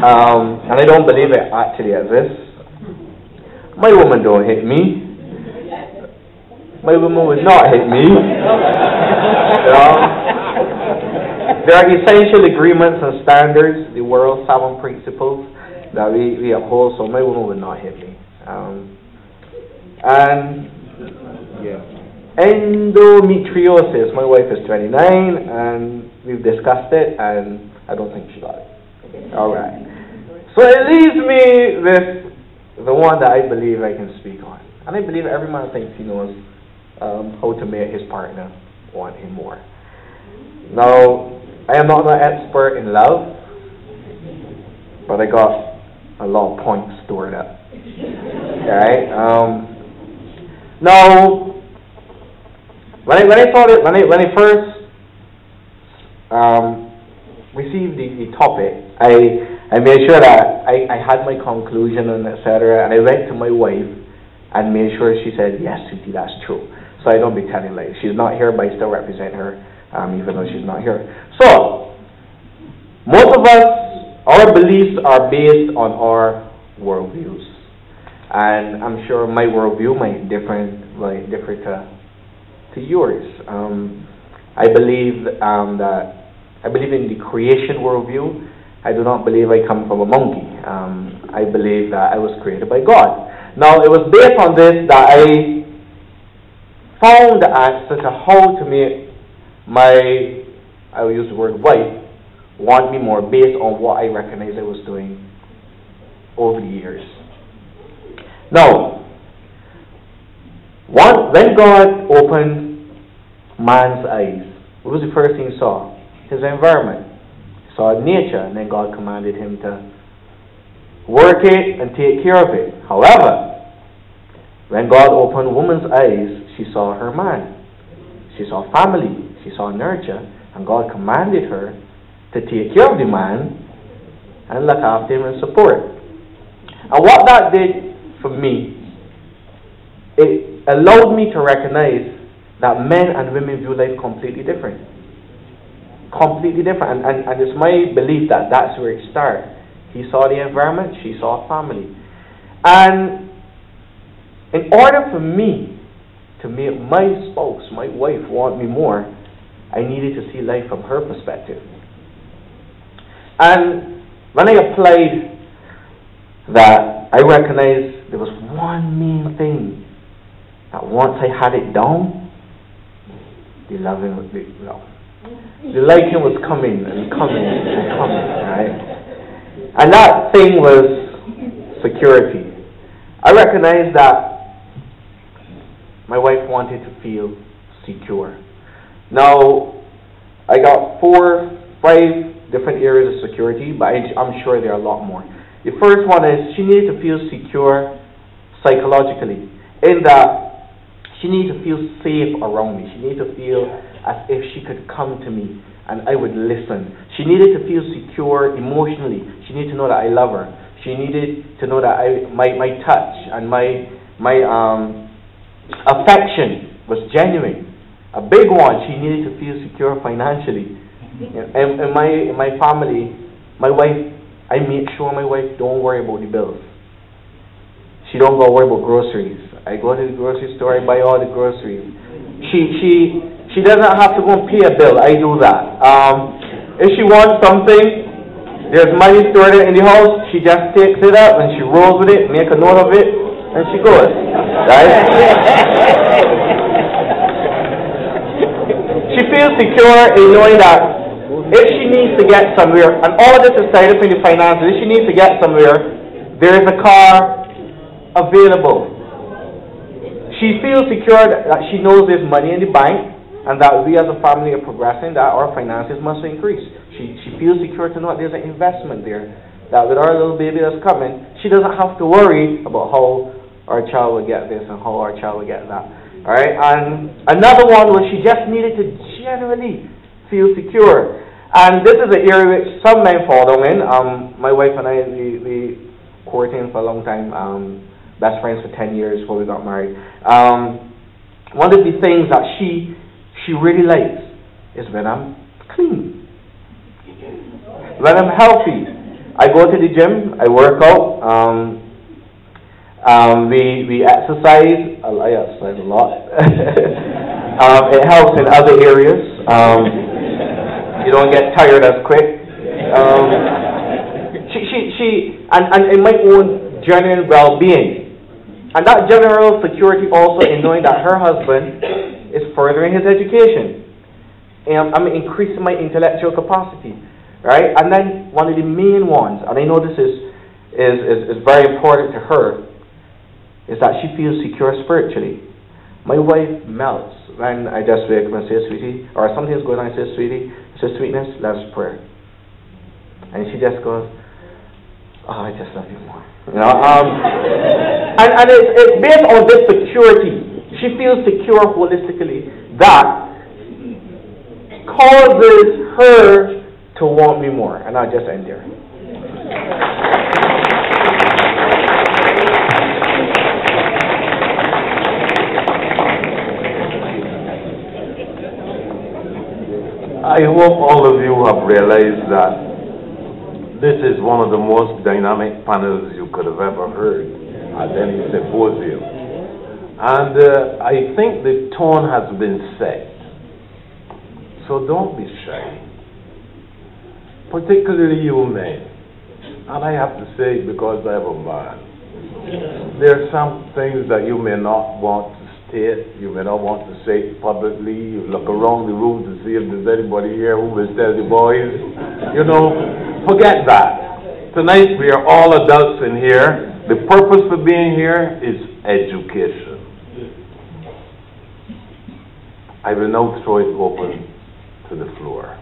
And I don't believe it actually exists. My woman don't hit me. My woman would not hit me. There are essential agreements and standards, the world 7 principles that we uphold, so my woman would not hit me. And endometriosis, my wife is 29, and we've discussed it, and I don't think she got it. Alright. So it leaves me with the one that I believe I can speak on. And I believe every man thinks he knows how to make his partner want him more. Now, I am not an expert in love, but I got a lot of points stored up. Alright? Now, when I first received the topic, I made sure that I had my conclusion and etc. And I went to my wife and made sure she said, yes, Sweetie, that's true. So I don't be telling lies. She's not here, but I still represent her, even though she's not here. So, most of us, our beliefs are based on our worldviews. And I'm sure my worldview might differ to yours. I believe I believe in the creation worldview. I do not believe I come from a monkey. I believe that I was created by God. Now, it was based on this that I found the answer to how to make I will use the word wife, want me more based on what I recognized I was doing over the years. Now, when God opened man's eyes, what was the first thing he saw? His environment. He saw nature, and then God commanded him to work it and take care of it. However, when God opened woman's eyes, she saw her man. She saw family. She saw nurture. And God commanded her to take care of the man and look after him and support. And what that did for me, it allowed me to recognize that men and women view life completely different. Completely different. And it's my belief that that's where it started. He saw the environment, she saw family. And in order for me to make my spouse, my wife, want me more, I needed to see life from her perspective. And when I applied that, I recognized there was one main thing, that once I had it down, the liking was coming and coming and coming, right? And that thing was security. I recognized that my wife wanted to feel secure. Now, I got 4, 5 different areas of security, but I'm sure there are a lot more. The first one is she needed to feel secure psychologically, in that she needed to feel safe around me. She needed to feel as if she could come to me and I would listen. She needed to feel secure emotionally. She needed to know that I love her. She needed to know that my touch and my affection was genuine. A big one, she needed to feel secure financially. In my family, my wife, I make sure my wife don't worry about the bills. She don't go worry about groceries. I go to the grocery store, I buy all the groceries. She doesn't have to go and pay a bill. I do that. If she wants something, there's money stored in the house. She just takes it up and she rolls with it, make a note of it, and she goes. Right? She feels secure in knowing that if she needs to get somewhere, and all of this is tied up in the finances, if she needs to get somewhere, there is a car available. She feels secure that she knows there's money in the bank, and that we as a family are progressing, that our finances must increase. She feels secure to know that there's an investment there, that with our little baby that's coming, she doesn't have to worry about how our child will get this and how our child will get that. Alright, and another one was she just needed to generally feel secure. And this is an area which some men fall down in. My wife and I, we courting for a long time, best friends for 10 years before we got married. One of the things that she really likes is when I'm clean, when I'm healthy, I go to the gym, I work out, we exercise, I exercise a lot. It helps in other areas. You don't get tired as quick. And in my own general well-being. And that general security also in knowing that her husband is furthering his education. And I'm increasing my intellectual capacity. Right? And then one of the main ones, and I know this is very important to her, is that she feels secure spiritually. My wife melts when I just wake up and say, sweetie, or something's going on, I say, sweetie, I say, sweetness, let's pray. And she just goes, oh, I just love you more. You know, and it's based on this security. She feels secure holistically. That causes her to want me more. And I'll just end there. I hope all of you have realized that this is one of the most dynamic panels you could have ever heard at any symposium. And I think the tone has been set. So don't be shy. Particularly you men. And I have to say it because I have a man. There are some things that you may not want to state, you may not want to say it publicly. You look around the room to see if there's anybody here who will tell the boys. You know, forget that. Tonight we are all adults in here. The purpose for being here is education. I will now throw it open to the floor.